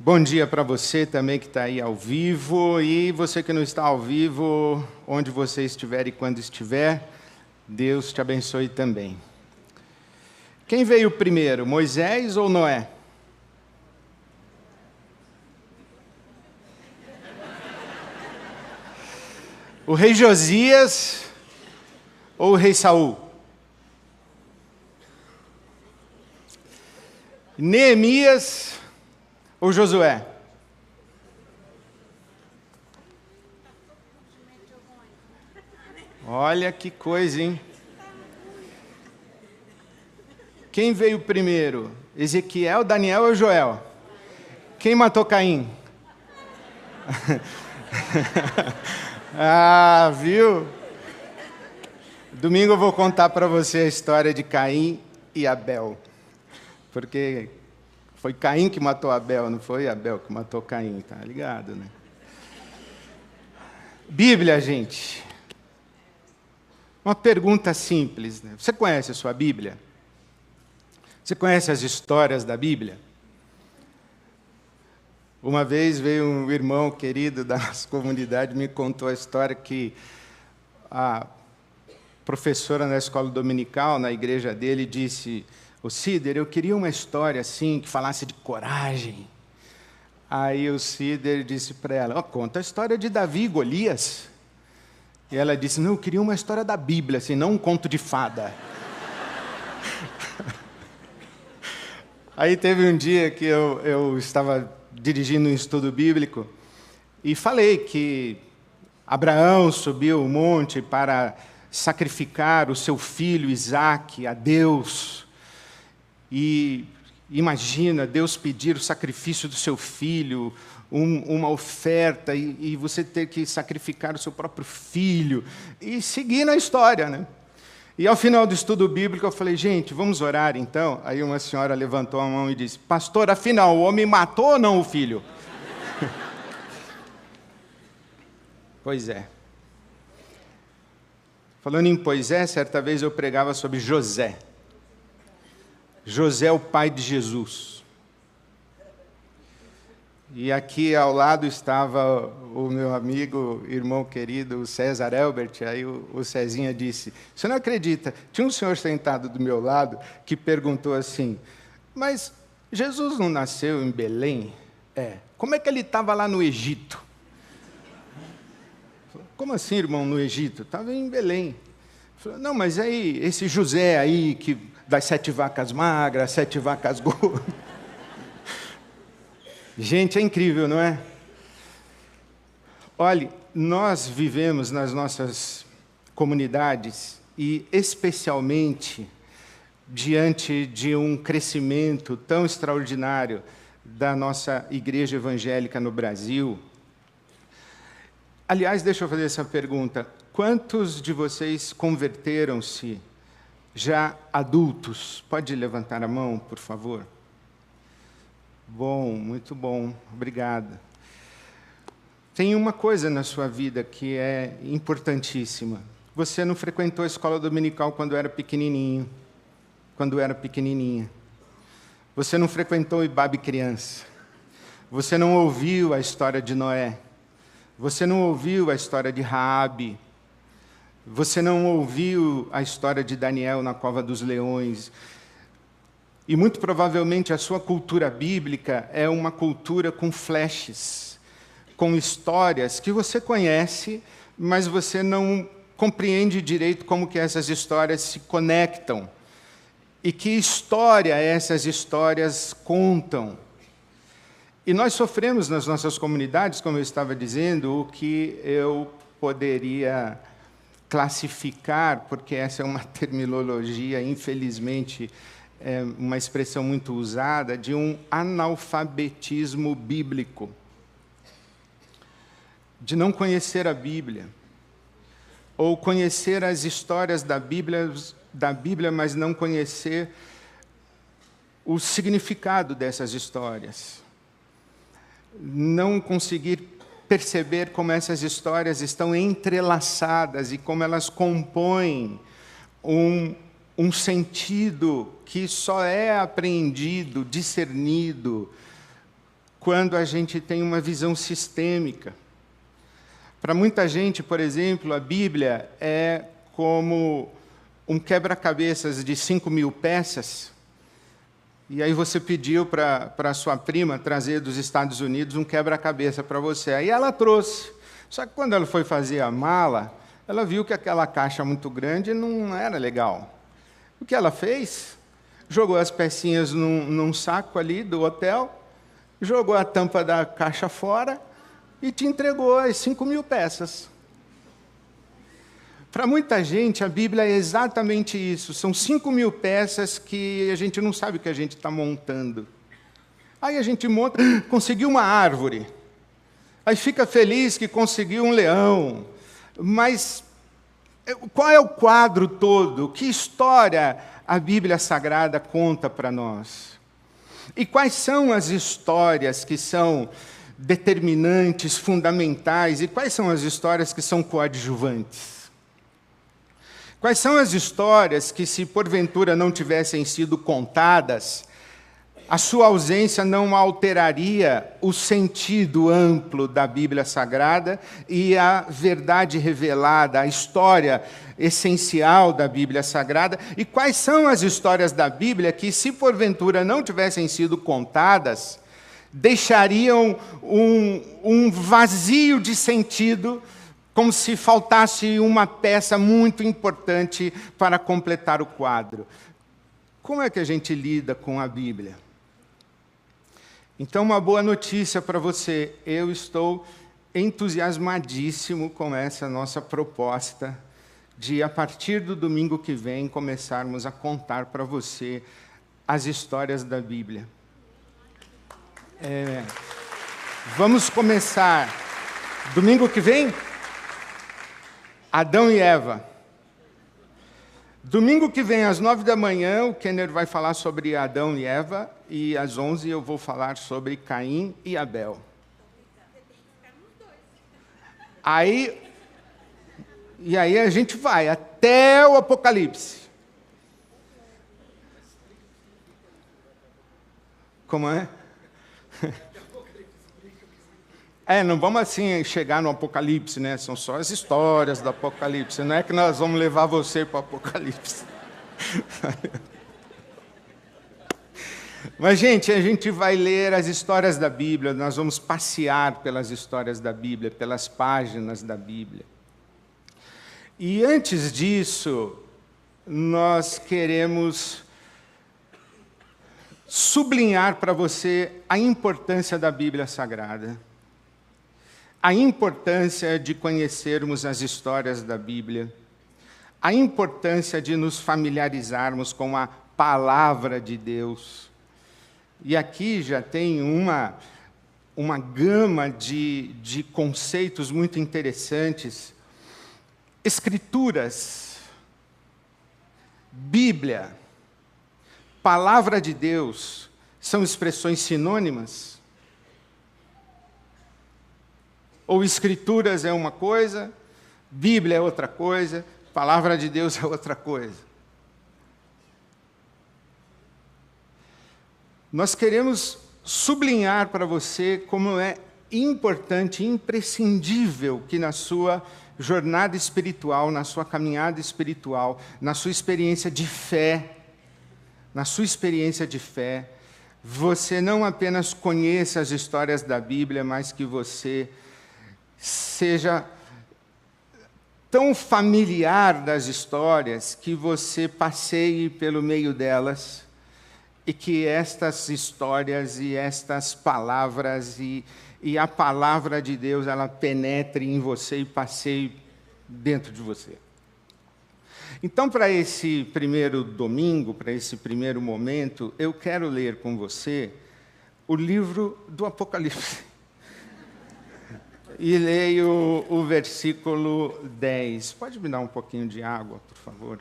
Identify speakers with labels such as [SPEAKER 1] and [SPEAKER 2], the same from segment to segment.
[SPEAKER 1] Bom dia para você também que está aí ao vivo e você que não está ao vivo, onde você estiver e quando estiver, Deus te abençoe também. Quem veio primeiro, Moisés ou Noé? O rei Josias ou o rei Saul? Neemias ou Josué? Olha que coisa, hein? Quem veio primeiro? Ezequiel, Daniel ou Joel? Quem matou Caim? Ah, viu? Domingo eu vou contar para você a história de Caim e Abel. Porque foi Caim que matou Abel, não foi Abel que matou Caim, tá ligado, né? Bíblia, gente. Uma pergunta simples, né? Você conhece a sua Bíblia? Você conhece as histórias da Bíblia? Uma vez veio um irmão querido da nossa comunidade, me contou a história que a professora na escola dominical, na igreja dele, disse: "Ô Cider, eu queria uma história assim, que falasse de coragem." Aí o Cider disse para ela: "Oh, conta a história de Davi e Golias." E ela disse: "Não, eu queria uma história da Bíblia, assim, não um conto de fada." Aí teve um dia que eu estava dirigindo um estudo bíblico e falei que Abraão subiu o monte para sacrificar o seu filho Isaque a Deus. E imagina Deus pedir o sacrifício do seu filho, uma oferta, e você ter que sacrificar o seu próprio filho, e seguir na história, né? E ao final do estudo bíblico eu falei: "Gente, vamos orar então?" Aí uma senhora levantou a mão e disse: "Pastor, afinal, o homem matou ou não o filho?" Pois é. Falando em pois é, certa vez eu pregava sobre José. José, o pai de Jesus. E aqui ao lado estava o meu amigo, irmão querido, o César Elbert. Aí o Cezinha disse: "Você não acredita, tinha um senhor sentado do meu lado que perguntou assim: mas Jesus não nasceu em Belém? Como é que ele estava lá no Egito?" "Como assim, irmão, no Egito?" "Estava em Belém." Falei: "Não, mas aí, esse José aí, que das 7 vacas magras, 7 vacas gordas." Gente, é incrível, não é? Olhe, nós vivemos nas nossas comunidades, e especialmente diante de um crescimento tão extraordinário da nossa igreja evangélica no Brasil. Aliás, deixa eu fazer essa pergunta: quantos de vocês converteram-se já adultos? Pode levantar a mão, por favor? Bom, muito bom, obrigado. Tem uma coisa na sua vida que é importantíssima. Você não frequentou a escola dominical quando era pequenininho, quando era pequenininha. Você não frequentou o Ibabe criança. Você não ouviu a história de Noé. Você não ouviu a história de Raabe. Você não ouviu a história de Daniel na cova dos leões. E muito provavelmente a sua cultura bíblica é uma cultura com flashes, com histórias que você conhece, mas você não compreende direito como que essas histórias se conectam. E que história essas histórias contam. E nós sofremos nas nossas comunidades, como eu estava dizendo, o que eu poderia classificar, porque essa é uma terminologia, infelizmente, é uma expressão muito usada, de um analfabetismo bíblico. De não conhecer a Bíblia, ou conhecer as histórias da Bíblia, mas não conhecer o significado dessas histórias. Não conseguir perceber como essas histórias estão entrelaçadas e como elas compõem um sentido que só é apreendido, discernido, quando a gente tem uma visão sistêmica. Para muita gente, por exemplo, a Bíblia é como um quebra-cabeças de 5.000 peças, e aí você pediu para a sua prima trazer dos Estados Unidos um quebra-cabeça para você. Aí ela trouxe. Só que quando ela foi fazer a mala, ela viu que aquela caixa muito grande não era legal. O que ela fez? Jogou as pecinhas num saco ali do hotel, jogou a tampa da caixa fora e te entregou as 5.000 peças. Para muita gente, a Bíblia é exatamente isso. São 5.000 peças que a gente não sabe o que a gente está montando. Aí a gente monta, conseguiu uma árvore. Aí fica feliz que conseguiu um leão. Mas qual é o quadro todo? Que história a Bíblia Sagrada conta para nós? E quais são as histórias que são determinantes, fundamentais? E quais são as histórias que são coadjuvantes? Quais são as histórias que, se porventura não tivessem sido contadas, a sua ausência não alteraria o sentido amplo da Bíblia Sagrada e a verdade revelada, a história essencial da Bíblia Sagrada? E quais são as histórias da Bíblia que, se porventura não tivessem sido contadas, deixariam um vazio de sentido, como se faltasse uma peça muito importante para completar o quadro? Como é que a gente lida com a Bíblia? Então, uma boa notícia para você. Eu estou entusiasmadíssimo com essa nossa proposta de, a partir do domingo que vem, começarmos a contar para você as histórias da Bíblia. Vamos começar. Domingo que vem? Adão e Eva. Domingo que vem, às 9 da manhã, o Kenner vai falar sobre Adão e Eva, e às 11 eu vou falar sobre Caim e Abel. Aí a gente vai até o Apocalipse. Como é? Não vamos assim chegar no Apocalipse, né? São só as histórias do Apocalipse. Não é que nós vamos levar você para o Apocalipse. Mas, gente, a gente vai ler as histórias da Bíblia, nós vamos passear pelas histórias da Bíblia, pelas páginas da Bíblia. E antes disso, nós queremos sublinhar para você a importância da Bíblia Sagrada. A importância de conhecermos as histórias da Bíblia, a importância de nos familiarizarmos com a Palavra de Deus. E aqui já tem uma gama de conceitos muito interessantes. Escrituras, Bíblia, Palavra de Deus, são expressões sinônimas? Ou Escrituras é uma coisa, Bíblia é outra coisa, Palavra de Deus é outra coisa? Nós queremos sublinhar para você como é importante, imprescindível que na sua jornada espiritual, na sua caminhada espiritual, na sua experiência de fé, você não apenas conheça as histórias da Bíblia, mas que você seja tão familiar das histórias que você passeie pelo meio delas e que estas histórias e estas palavras e a palavra de Deus, ela penetre em você e passeie dentro de você. Então, para esse primeiro domingo, para esse primeiro momento, eu quero ler com você o livro do Apocalipse. E leio o versículo 10. Pode me dar um pouquinho de água, por favor?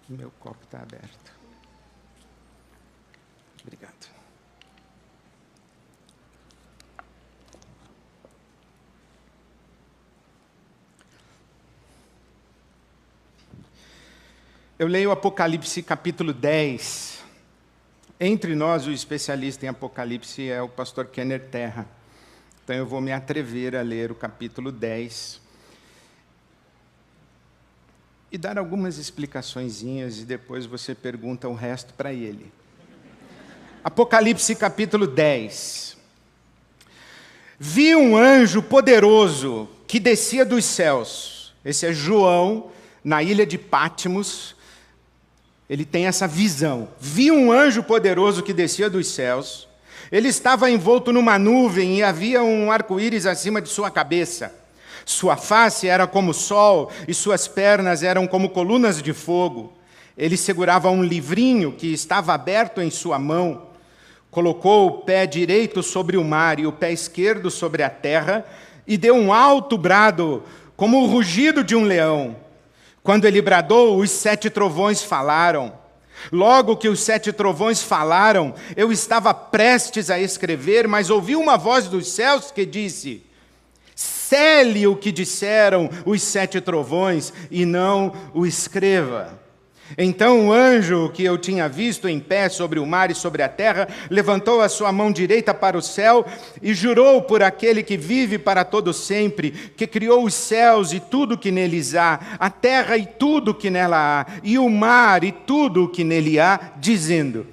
[SPEAKER 1] Meu copo está aberto. Obrigado. Eu leio Apocalipse capítulo 10. Entre nós, o especialista em Apocalipse é o pastor Kenner Terra. Então eu vou me atrever a ler o capítulo 10 e dar algumas explicaçõezinhas e depois você pergunta o resto para ele. Apocalipse capítulo 10. Vi um anjo poderoso que descia dos céus. Esse é João, na ilha de Patmos. Ele tem essa visão. Vi um anjo poderoso que descia dos céus. Ele estava envolto numa nuvem e havia um arco-íris acima de sua cabeça. Sua face era como o sol e suas pernas eram como colunas de fogo. Ele segurava um livrinho que estava aberto em sua mão. Colocou o pé direito sobre o mar e o pé esquerdo sobre a terra e deu um alto brado, como o rugido de um leão. Quando ele bradou, os 7 trovões falaram. Logo que os 7 trovões falaram, eu estava prestes a escrever, mas ouvi uma voz dos céus que disse: cele o que disseram os 7 trovões e não o escreva. Então o anjo que eu tinha visto em pé sobre o mar e sobre a terra, levantou a sua mão direita para o céu e jurou por aquele que vive para todo sempre, que criou os céus e tudo que neles há, a terra e tudo que nela há, e o mar e tudo que nele há, dizendo: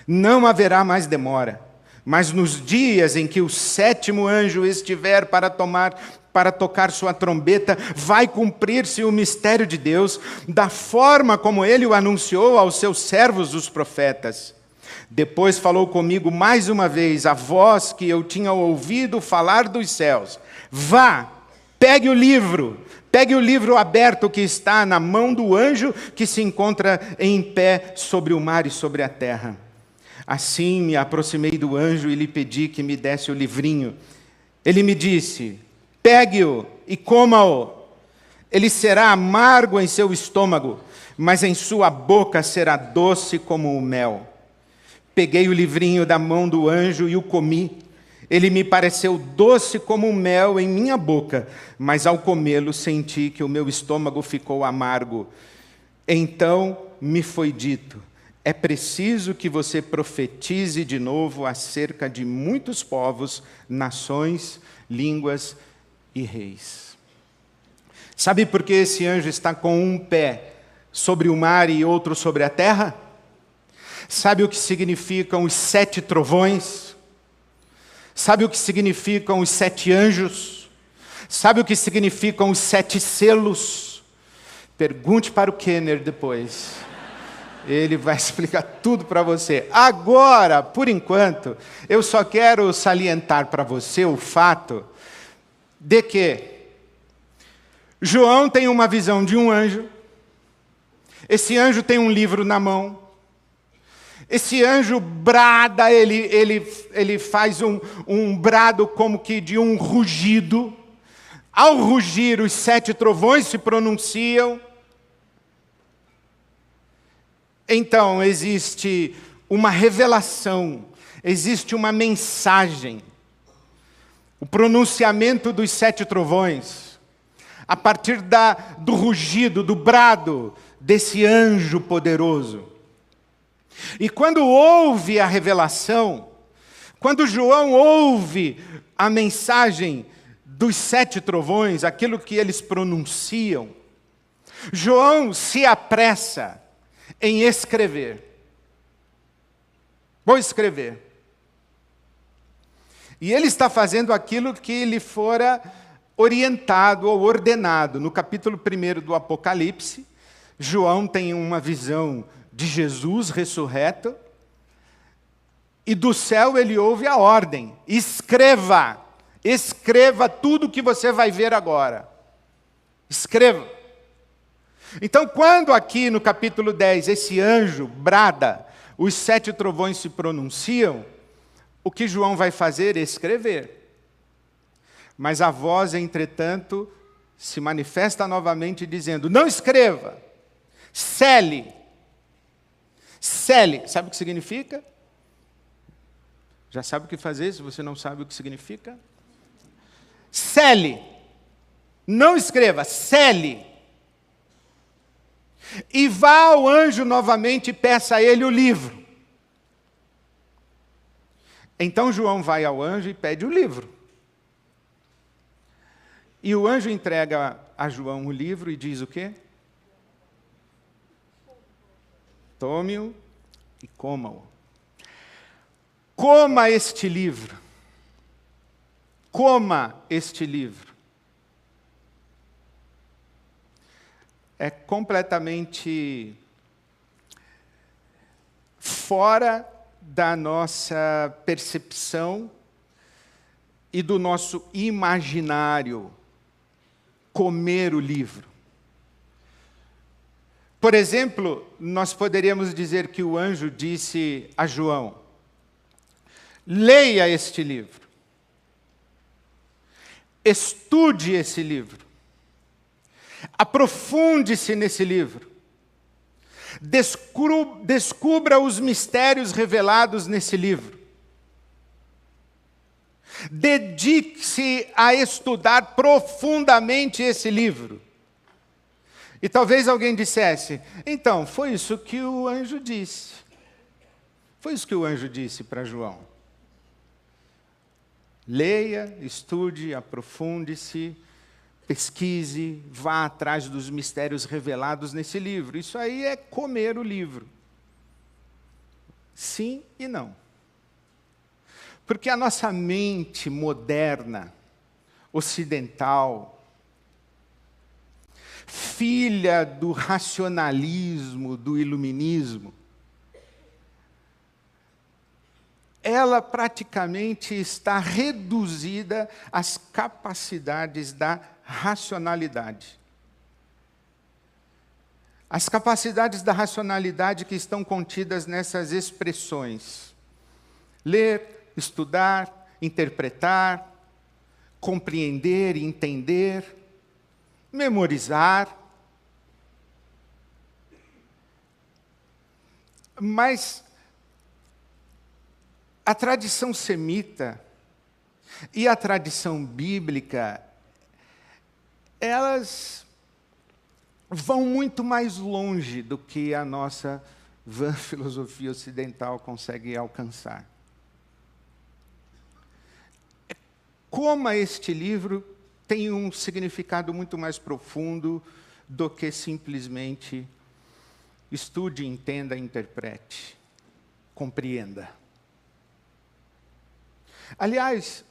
[SPEAKER 1] não haverá mais demora, mas nos dias em que o 7º anjo estiver para tocar sua trombeta, vai cumprir-se o mistério de Deus, da forma como ele o anunciou aos seus servos, os profetas. Depois falou comigo mais uma vez a voz que eu tinha ouvido falar dos céus: vá, pegue o livro aberto que está na mão do anjo que se encontra em pé sobre o mar e sobre a terra. Assim me aproximei do anjo e lhe pedi que me desse o livrinho. Ele me disse: pegue-o e coma-o. Ele será amargo em seu estômago, mas em sua boca será doce como o mel. Peguei o livrinho da mão do anjo e o comi. Ele me pareceu doce como o mel em minha boca, mas ao comê-lo senti que o meu estômago ficou amargo. Então me foi dito: é preciso que você profetize de novo acerca de muitos povos, nações, línguas e reis. Sabe por que esse anjo está com um pé sobre o mar e outro sobre a terra? Sabe o que significam os 7 trovões? Sabe o que significam os 7 anjos? Sabe o que significam os 7 selos? Pergunte para o Kenner depois. Ele vai explicar tudo para você. Agora, por enquanto, eu só quero salientar para você o fato de que João tem uma visão de um anjo. Esse anjo tem um livro na mão. Esse anjo brada, ele faz um brado como que de um rugido. Ao rugir, os 7 trovões se pronunciam. Então, existe uma revelação, existe uma mensagem. O pronunciamento dos 7 trovões, a partir do rugido, do brado desse anjo poderoso. E quando ouve a revelação, quando João ouve a mensagem dos 7 trovões, aquilo que eles pronunciam, João se apressa em escrever. Vou escrever. E ele está fazendo aquilo que lhe fora orientado ou ordenado. No capítulo 1 do Apocalipse, João tem uma visão de Jesus ressurreto, e do céu ele ouve a ordem: escreva tudo o que você vai ver agora. Escreva. Então, quando aqui no capítulo 10 esse anjo brada, os 7 trovões se pronunciam, o que João vai fazer é escrever. Mas a voz, entretanto, se manifesta novamente dizendo: não escreva, cele. Cele, sabe o que significa? Já sabe o que fazer se você não sabe o que significa? Cele. Não escreva, cele. E vá ao anjo novamente e peça a ele o livro. Então João vai ao anjo e pede o livro. E o anjo entrega a João o livro e diz o quê? Tome-o e coma-o. Coma este livro. Coma este livro. É completamente fora da nossa percepção e do nosso imaginário comer o livro. Por exemplo, nós poderíamos dizer que o anjo disse a João: leia este livro, estude esse livro, aprofunde-se nesse livro, descubra os mistérios revelados nesse livro, dedique-se a estudar profundamente esse livro. E talvez alguém dissesse: então, foi isso que o anjo disse. Foi isso que o anjo disse para João. Leia, estude, aprofunde-se, pesquise, vá atrás dos mistérios revelados nesse livro. Isso aí é comer o livro. Sim e não. Porque a nossa mente moderna, ocidental, filha do racionalismo, do iluminismo, ela praticamente está reduzida às capacidades da racionalidade. As capacidades da racionalidade que estão contidas nessas expressões: ler, estudar, interpretar, compreender, entender, memorizar. Mas a tradição semita e a tradição bíblica, elas vão muito mais longe do que a nossa vã filosofia ocidental consegue alcançar. Coma este livro tem um significado muito mais profundo do que simplesmente estude, entenda, interprete, compreenda. Aliás,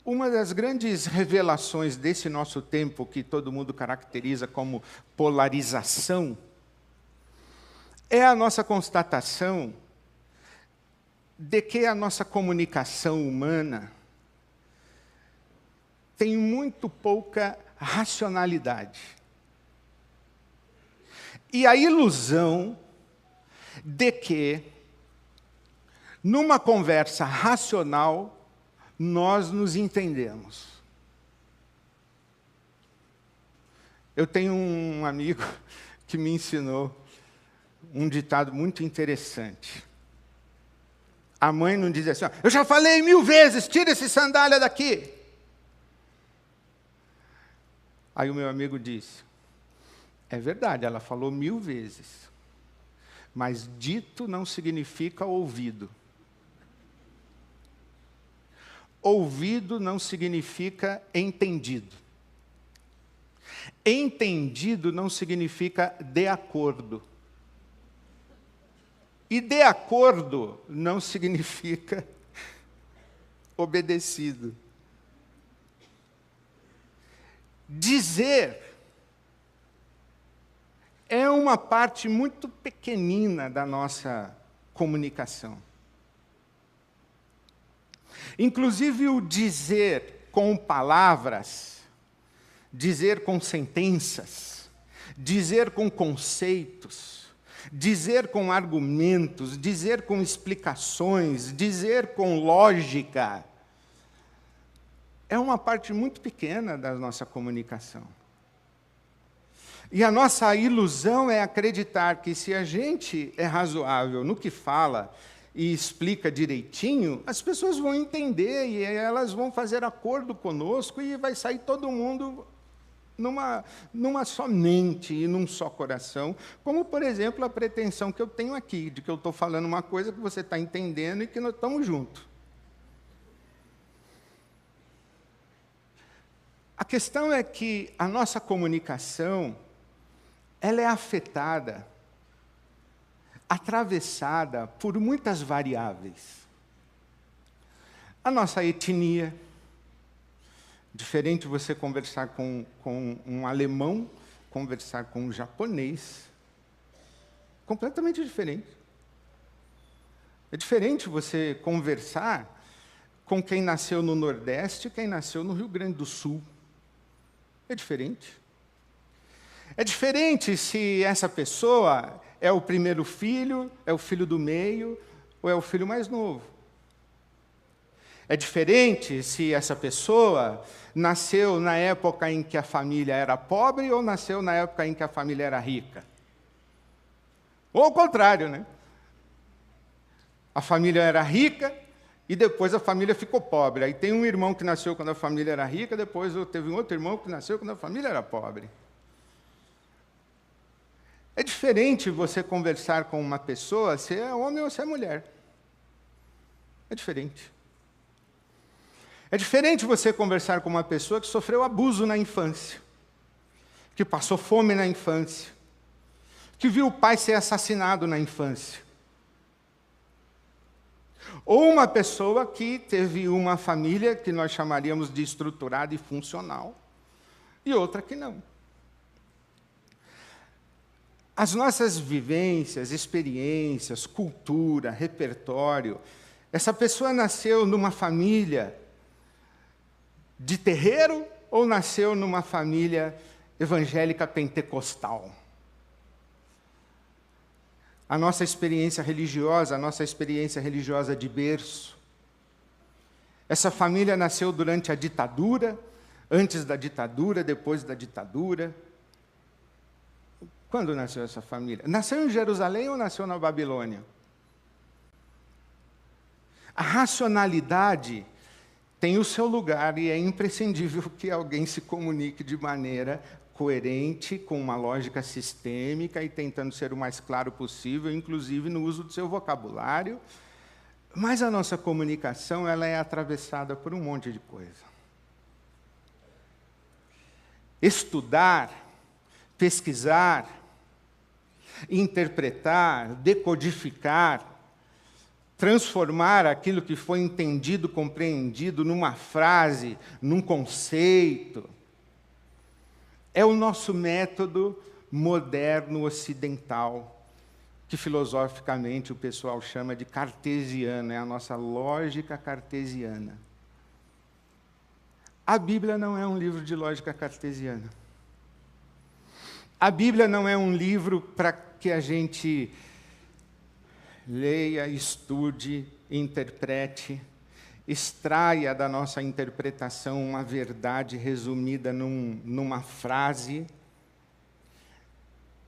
[SPEAKER 1] uma das grandes revelações desse nosso tempo, que todo mundo caracteriza como polarização, é a nossa constatação de que a nossa comunicação humana tem muito pouca racionalidade. E a ilusão de que, numa conversa racional, nós nos entendemos. Eu tenho um amigo que me ensinou um ditado muito interessante. A mãe não diz assim: eu já falei 1000 vezes, tira esse sandália daqui. Aí o meu amigo disse: é verdade, ela falou 1000 vezes, mas dito não significa ouvido. Ouvido não significa entendido. Entendido não significa de acordo. E de acordo não significa obedecido. Dizer é uma parte muito pequenina da nossa comunicação. Inclusive o dizer com palavras, dizer com sentenças, dizer com conceitos, dizer com argumentos, dizer com explicações, dizer com lógica, é uma parte muito pequena da nossa comunicação. E a nossa ilusão é acreditar que se a gente é razoável no que fala e explica direitinho, as pessoas vão entender e elas vão fazer acordo conosco e vai sair todo mundo numa só mente e num só coração, como, por exemplo, a pretensão que eu tenho aqui, de que eu estou falando uma coisa que você está entendendo e que nós estamos juntos. A questão é que a nossa comunicação, ela é afetada, atravessada por muitas variáveis. A nossa etnia, diferente você conversar com um alemão, conversar com um japonês, completamente diferente. É diferente você conversar com quem nasceu no Nordeste e quem nasceu no Rio Grande do Sul. É diferente. É diferente se essa pessoa é o primeiro filho, é o filho do meio, ou é o filho mais novo. É diferente se essa pessoa nasceu na época em que a família era pobre ou nasceu na época em que a família era rica. Ou ao contrário, né? A família era rica e depois a família ficou pobre. Aí tem um irmão que nasceu quando a família era rica, depois teve um outro irmão que nasceu quando a família era pobre. É diferente você conversar com uma pessoa se é homem ou se é mulher. É diferente. É diferente você conversar com uma pessoa que sofreu abuso na infância, que passou fome na infância, que viu o pai ser assassinado na infância. Ou uma pessoa que teve uma família que nós chamaríamos de estruturada e funcional, e outra que não. As nossas vivências, experiências, cultura, repertório, essa pessoa nasceu numa família de terreiro ou nasceu numa família evangélica pentecostal? A nossa experiência religiosa de berço. Essa família nasceu durante a ditadura, antes da ditadura, depois da ditadura. Quando nasceu essa família? Nasceu em Jerusalém ou nasceu na Babilônia? A racionalidade tem o seu lugar e é imprescindível que alguém se comunique de maneira coerente, com uma lógica sistêmica e tentando ser o mais claro possível, inclusive no uso do seu vocabulário. Mas a nossa comunicação ela é atravessada por um monte de coisa. Estudar, pesquisar, interpretar, decodificar, transformar aquilo que foi entendido, compreendido numa frase, num conceito. É o nosso método moderno ocidental, que filosoficamente o pessoal chama de cartesiano, é a nossa lógica cartesiana. A Bíblia não é um livro de lógica cartesiana. A Bíblia não é um livro para que a gente leia, estude, interprete, extraia da nossa interpretação uma verdade resumida numa frase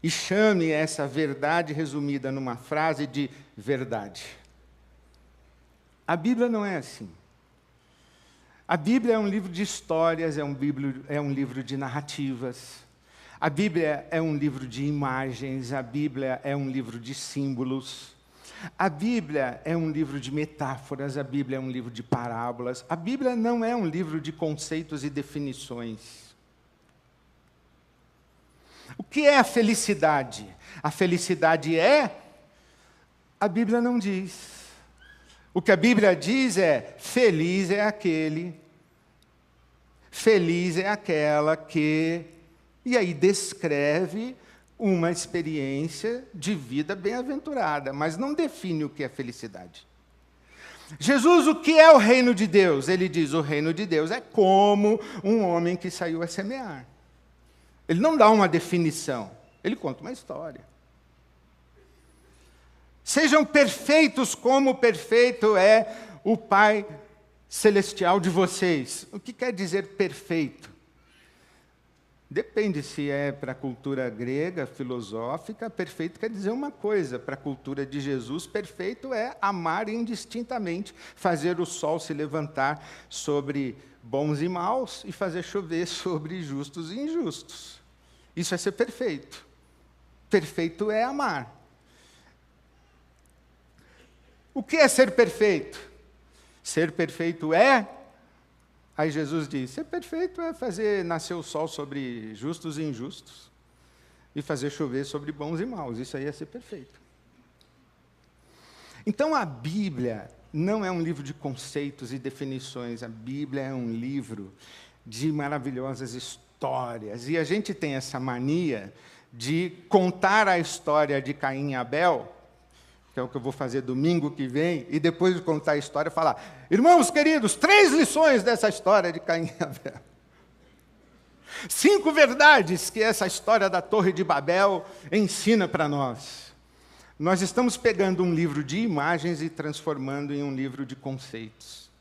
[SPEAKER 1] e chame essa verdade resumida numa frase de verdade. A Bíblia não é assim. A Bíblia é um livro de histórias, é um livro de narrativas. A Bíblia é um livro de imagens, a Bíblia é um livro de símbolos. A Bíblia é um livro de metáforas, a Bíblia é um livro de parábolas. A Bíblia não é um livro de conceitos e definições. O que é a felicidade? A felicidade é? A Bíblia não diz. O que a Bíblia diz é: feliz é aquele, feliz é aquela que... E aí descreve uma experiência de vida bem-aventurada, mas não define o que é felicidade. Jesus, o que é o reino de Deus? Ele diz: o reino de Deus é como um homem que saiu a semear. Ele não dá uma definição, ele conta uma história. Sejam perfeitos como perfeito é o Pai Celestial de vocês. O que quer dizer perfeito? Depende se é para a cultura grega, filosófica, perfeito quer dizer uma coisa. Para a cultura de Jesus, perfeito é amar indistintamente, fazer o sol se levantar sobre bons e maus e fazer chover sobre justos e injustos. Isso é ser perfeito. Perfeito é amar. O que é ser perfeito? Ser perfeito é... Aí Jesus diz, ser perfeito é fazer nascer o sol sobre justos e injustos e fazer chover sobre bons e maus. Isso aí é ser perfeito. Então a Bíblia não é um livro de conceitos e definições. A Bíblia é um livro de maravilhosas histórias. E a gente tem essa mania de contar a história de Caim e Abel, que é o que eu vou fazer domingo que vem, e depois de contar a história, falar, irmãos queridos, 3 lições dessa história de Caim e Abel. 5 verdades que essa história da Torre de Babel ensina para nós. Nós estamos pegando um livro de imagens e transformando em um livro de conceitos.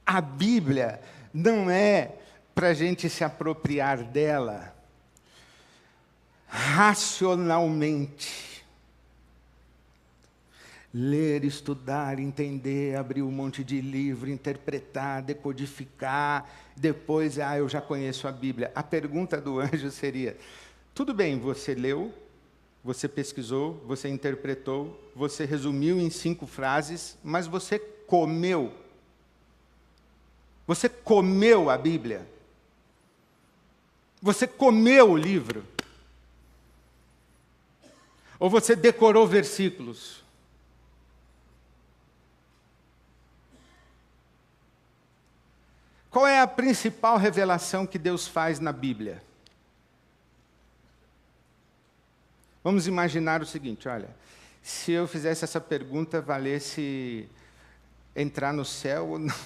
[SPEAKER 1] A Bíblia não é para a gente se apropriar dela racionalmente. Ler, estudar, entender, abrir um monte de livro, interpretar, decodificar, depois, eu já conheço a Bíblia. A pergunta do anjo seria, tudo bem, você leu, você pesquisou, você interpretou, você resumiu em 5 frases, mas você comeu. Você comeu a Bíblia. Você comeu o livro. Ou você decorou versículos. Qual é a principal revelação que Deus faz na Bíblia? Vamos imaginar o seguinte, olha, se eu fizesse essa pergunta, valesse entrar no céu ou não?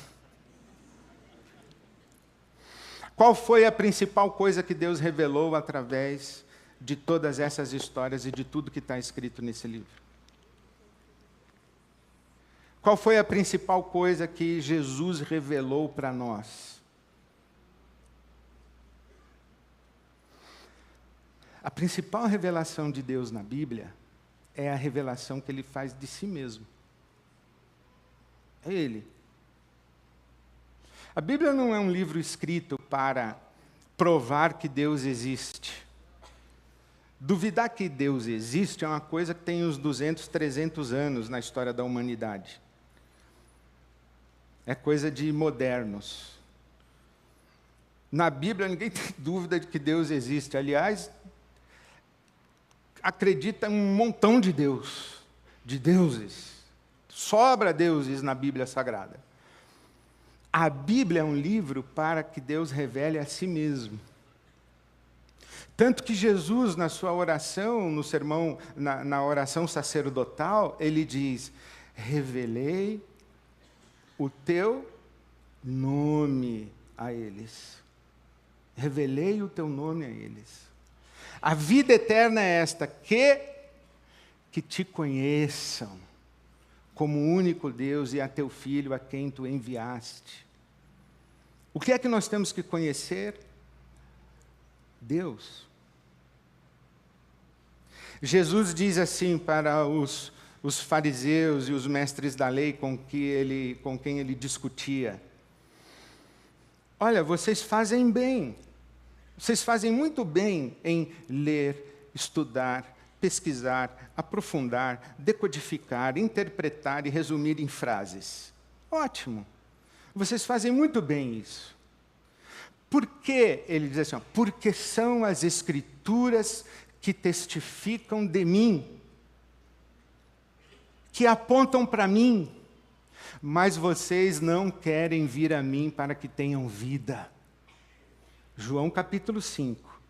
[SPEAKER 1] Qual foi a principal coisa que Deus revelou através de todas essas histórias e de tudo que está escrito nesse livro? Qual foi a principal coisa que Jesus revelou para nós? A principal revelação de Deus na Bíblia é a revelação que Ele faz de si mesmo. É Ele. A Bíblia não é um livro escrito para provar que Deus existe. Duvidar que Deus existe é uma coisa que tem uns 200, 300 anos na história da humanidade. É coisa de modernos. Na Bíblia, ninguém tem dúvida de que Deus existe. Aliás, acredita em um montão de deuses. Sobra deuses na Bíblia Sagrada. A Bíblia é um livro para que Deus revele a si mesmo. Tanto que Jesus, na sua oração, no sermão, na oração sacerdotal, ele diz, revelei o teu nome a eles. Revelei o teu nome a eles. A vida eterna é esta, que te conheçam como o único Deus e a teu Filho a quem tu enviaste. O que é que nós temos que conhecer? Deus. Jesus diz assim para os fariseus e os mestres da lei com quem ele discutia. Olha, vocês fazem bem. Vocês fazem muito bem em ler, estudar, pesquisar, aprofundar, decodificar, interpretar e resumir em frases. Ótimo. Vocês fazem muito bem isso. Por quê? Ele diz assim, porque são as Escrituras que testificam de mim, que apontam para mim, mas vocês não querem vir a mim para que tenham vida. João capítulo 5.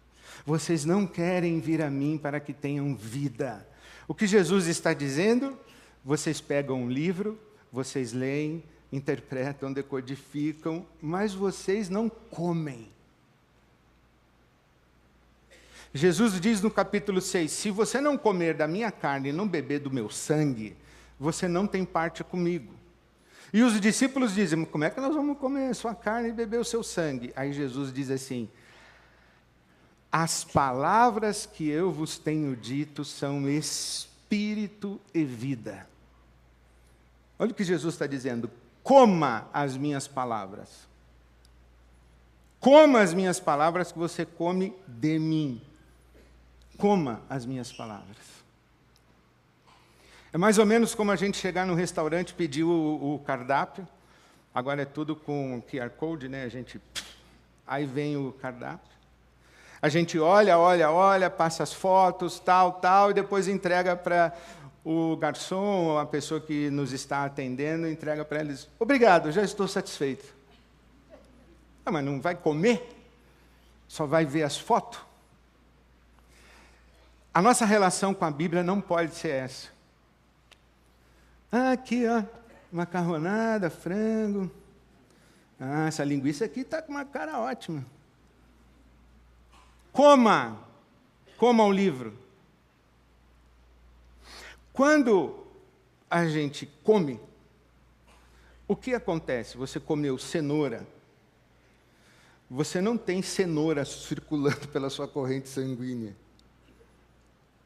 [SPEAKER 1] Vocês não querem vir a mim para que tenham vida. O que Jesus está dizendo? Vocês pegam um livro, vocês leem, interpretam, decodificam, mas vocês não comem. Jesus diz no capítulo 6, se você não comer da minha carne e não beber do meu sangue, você não tem parte comigo. E os discípulos dizem, como é que nós vamos comer a sua carne e beber o seu sangue? Aí Jesus diz assim, as palavras que eu vos tenho dito são espírito e vida. Olha o que Jesus está dizendo. Coma as minhas palavras. Coma as minhas palavras que você come de mim. Coma as minhas palavras. É mais ou menos como a gente chegar no restaurante e pedir o cardápio. Agora é tudo com QR Code, né? Aí vem o cardápio. A gente olha, passa as fotos, tal, e depois entrega para o garçom ou a pessoa que nos está atendendo, entrega para eles. Obrigado, já estou satisfeito. Ah, mas não vai comer? Só vai ver as fotos? A nossa relação com a Bíblia não pode ser essa. Ah, aqui, ó, macarronada, frango. Ah, essa linguiça aqui está com uma cara ótima. Coma o livro. Quando a gente come, o que acontece? Você comeu cenoura. Você não tem cenoura circulando pela sua corrente sanguínea.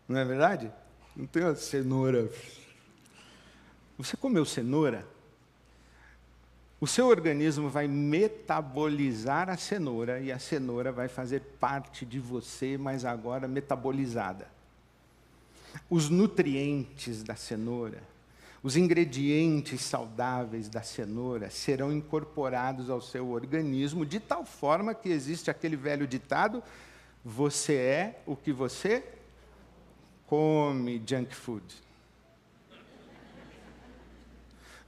[SPEAKER 1] Não é verdade? Não tem uma cenoura. Você comeu cenoura, o seu organismo vai metabolizar a cenoura e a cenoura vai fazer parte de você, mas agora metabolizada. Os nutrientes da cenoura, os ingredientes saudáveis da cenoura serão incorporados ao seu organismo de tal forma que existe aquele velho ditado: você é o que você come, junk food.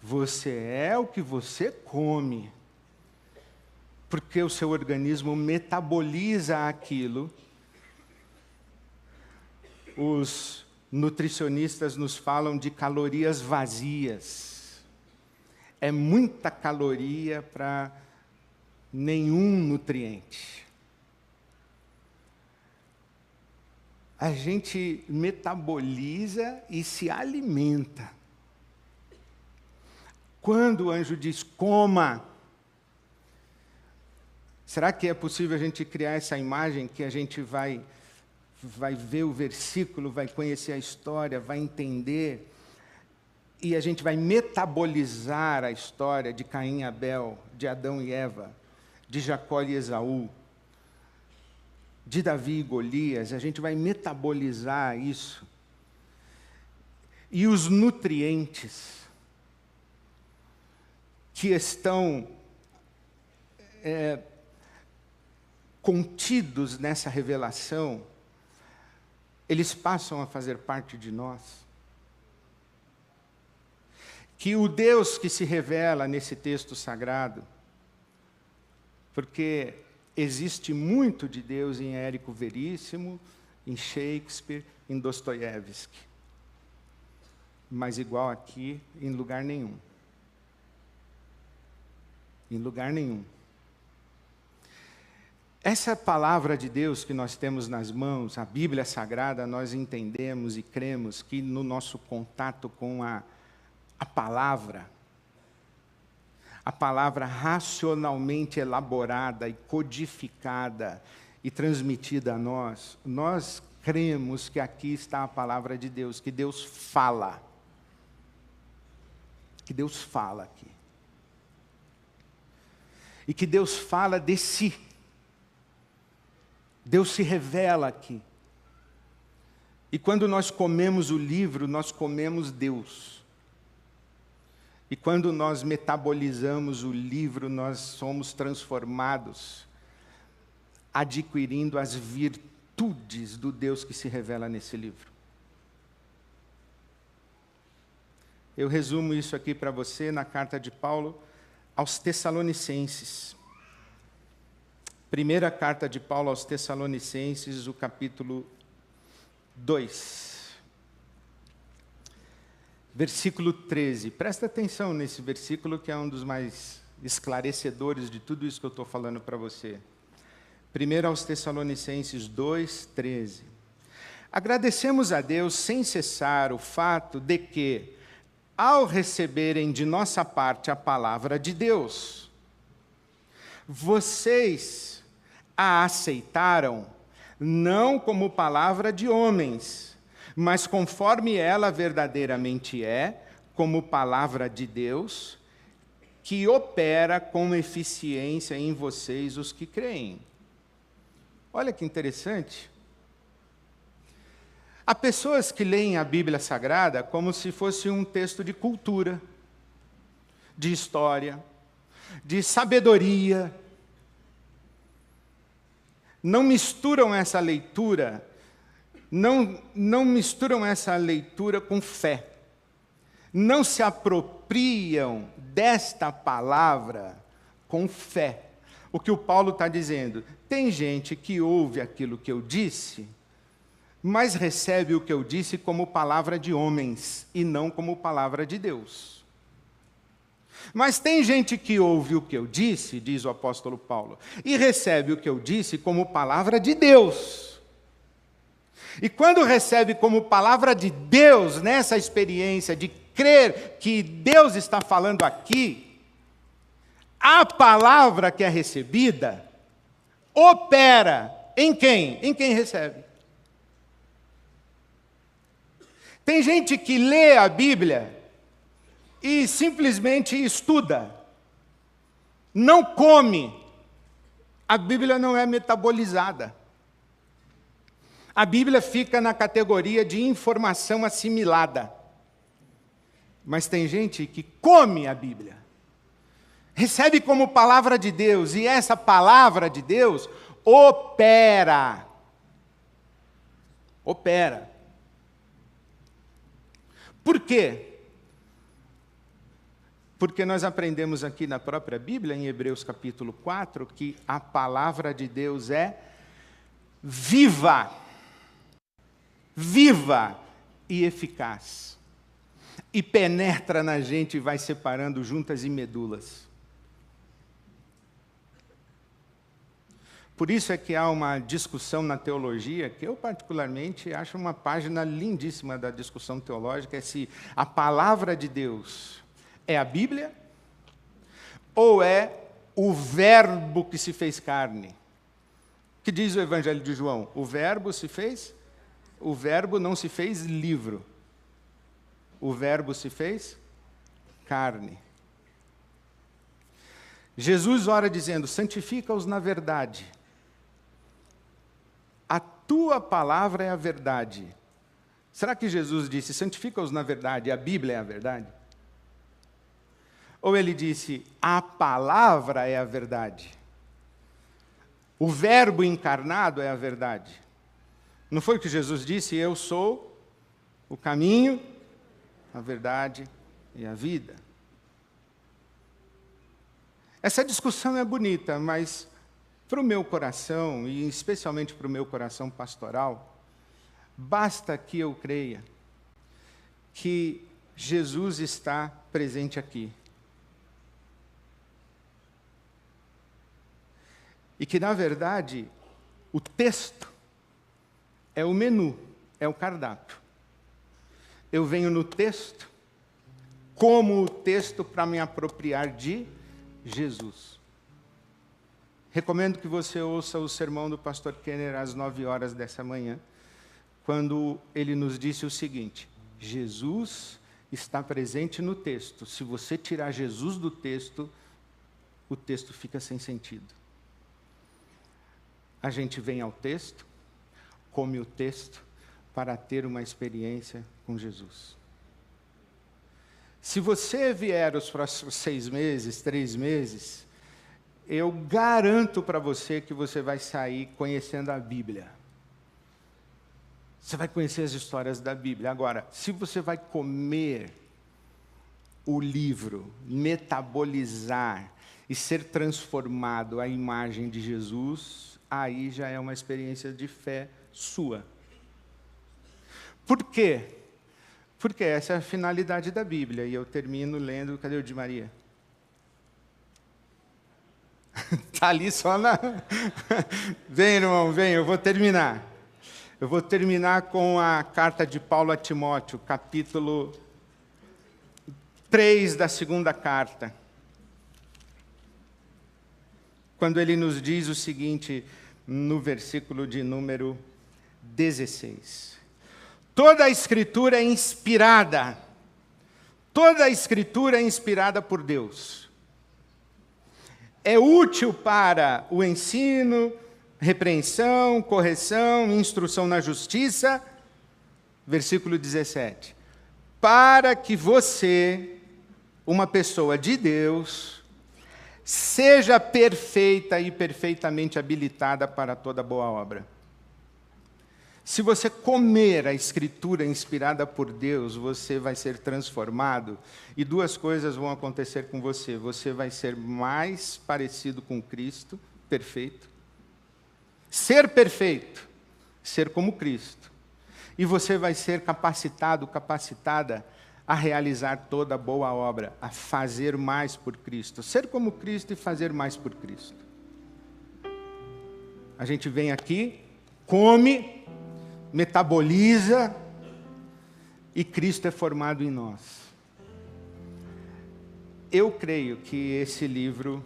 [SPEAKER 1] Você é o que você come. Porque o seu organismo metaboliza aquilo. Os nutricionistas nos falam de calorias vazias. É muita caloria para nenhum nutriente. A gente metaboliza e se alimenta. Quando o anjo diz, coma, será que é possível a gente criar essa imagem que a gente vai ver o versículo, vai conhecer a história, vai entender, e a gente vai metabolizar a história de Caim e Abel, de Adão e Eva, de Jacó e Esaú, de Davi e Golias, a gente vai metabolizar isso. E os nutrientes que estão contidos nessa revelação, eles passam a fazer parte de nós. Que o Deus que se revela nesse texto sagrado, porque existe muito de Deus em Érico Veríssimo, em Shakespeare, em Dostoiévski, mas igual aqui, em lugar nenhum. Em lugar nenhum. Essa palavra de Deus que nós temos nas mãos, a Bíblia Sagrada, nós entendemos e cremos que no nosso contato com a palavra racionalmente elaborada e codificada e transmitida a nós, nós cremos que aqui está a palavra de Deus, que Deus fala. Que Deus fala aqui. E que Deus fala de si. Deus se revela aqui. E quando nós comemos o livro, nós comemos Deus. E quando nós metabolizamos o livro, nós somos transformados, adquirindo as virtudes do Deus que se revela nesse livro. Eu resumo isso aqui para você na carta de Paulo aos Tessalonicenses. Primeira carta de Paulo aos Tessalonicenses, o capítulo 2. Versículo 13. Presta atenção nesse versículo, que é um dos mais esclarecedores de tudo isso que eu estou falando para você. Primeiro aos Tessalonicenses 2, 13. Agradecemos a Deus sem cessar o fato de que, ao receberem de nossa parte a palavra de Deus, vocês a aceitaram não como palavra de homens, mas conforme ela verdadeiramente é, como palavra de Deus, que opera com eficiência em vocês, os que creem. Olha que interessante. Há pessoas que leem a Bíblia Sagrada como se fosse um texto de cultura, de história, de sabedoria. Não misturam essa leitura, não misturam essa leitura com fé. Não se apropriam desta palavra com fé. O que o Paulo está dizendo, tem gente que ouve aquilo que eu disse, mas recebe o que eu disse como palavra de homens e não como palavra de Deus. Mas tem gente que ouve o que eu disse, diz o apóstolo Paulo, e recebe o que eu disse como palavra de Deus. E quando recebe como palavra de Deus, nessa experiência de crer que Deus está falando aqui, a palavra que é recebida opera em quem? Em quem recebe. Tem gente que lê a Bíblia e simplesmente estuda, não come. A Bíblia não é metabolizada. A Bíblia fica na categoria de informação assimilada. Mas tem gente que come a Bíblia, recebe como palavra de Deus, e essa palavra de Deus opera. Opera. Por quê? Porque nós aprendemos aqui na própria Bíblia, em Hebreus capítulo 4, que a palavra de Deus é viva. Viva e eficaz. E penetra na gente e vai separando juntas e medulas. Por isso é que há uma discussão na teologia, que eu particularmente acho uma página lindíssima da discussão teológica, é se a palavra de Deus é a Bíblia ou é o verbo que se fez carne. O que diz o Evangelho de João? O verbo não se fez livro. O verbo se fez carne. Jesus ora dizendo, santifica-os na verdade. A tua palavra é a verdade. Será que Jesus disse, santifica-os na verdade, a Bíblia é a verdade? Ou ele disse, a palavra é a verdade? O verbo encarnado é a verdade? Não foi o que Jesus disse, eu sou o caminho, a verdade e a vida? Essa discussão é bonita, mas para o meu coração, e especialmente para o meu coração pastoral, basta que eu creia que Jesus está presente aqui. E que, na verdade, o texto é o menu, é o cardápio. Eu venho no texto, como o texto para me apropriar de Jesus. Recomendo que você ouça o sermão do pastor Kenner às 9h dessa manhã, quando ele nos disse o seguinte, Jesus está presente no texto. Se você tirar Jesus do texto, o texto fica sem sentido. A gente vem ao texto, come o texto, para ter uma experiência com Jesus. Se você vier os próximos 6 meses, 3 meses, eu garanto para você que você vai sair conhecendo a Bíblia. Você vai conhecer as histórias da Bíblia. Agora, se você vai comer o livro, metabolizar e ser transformado à imagem de Jesus, aí já é uma experiência de fé sua. Por quê? Porque essa é a finalidade da Bíblia. E eu termino lendo... Cadê o Di Maria? Está ali só na... Vem, irmão, vem, eu vou terminar. Eu vou terminar com a carta de Paulo a Timóteo, capítulo 3 da segunda carta. Quando ele nos diz o seguinte, no versículo de número 16. Toda a Escritura é inspirada. Toda a Escritura é inspirada por Deus. É útil para o ensino, repreensão, correção, instrução na justiça. Versículo 17. Para que você, uma pessoa de Deus, seja perfeita e perfeitamente habilitada para toda boa obra. Se você comer a Escritura inspirada por Deus, você vai ser transformado e duas coisas vão acontecer com você. Você vai ser mais parecido com Cristo, perfeito. Ser perfeito, ser como Cristo. E você vai ser capacitado, capacitada a realizar toda boa obra, a fazer mais por Cristo. Ser como Cristo e fazer mais por Cristo. A gente vem aqui, come, metaboliza, e Cristo é formado em nós. Eu creio que esse livro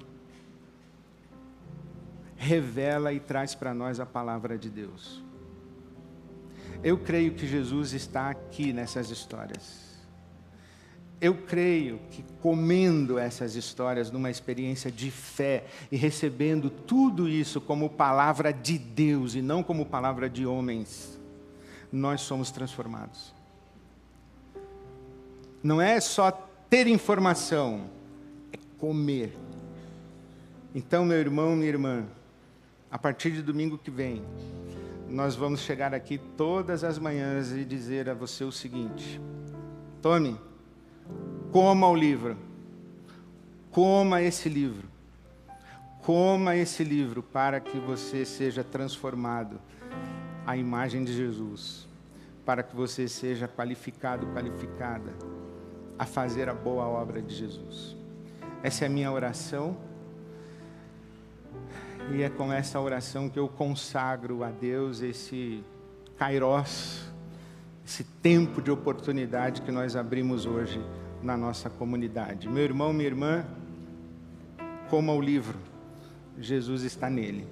[SPEAKER 1] revela e traz para nós a palavra de Deus. Eu creio que Jesus está aqui nessas histórias. Eu creio que comendo essas histórias numa experiência de fé e recebendo tudo isso como palavra de Deus e não como palavra de homens, nós somos transformados. Não é só ter informação, é comer. Então, meu irmão, minha irmã, a partir de domingo que vem, nós vamos chegar aqui todas as manhãs e dizer a você o seguinte: tome, coma o livro, coma esse livro, coma esse livro para que você seja transformado à imagem de Jesus, para que você seja qualificado, qualificada a fazer a boa obra de Jesus. Essa é a minha oração. E é com essa oração que eu consagro a Deus esse Kairos, esse tempo de oportunidade que nós abrimos hoje na nossa comunidade. Meu irmão, minha irmã, coma o livro. Jesus está nele.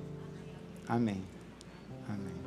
[SPEAKER 1] Amém. Amém.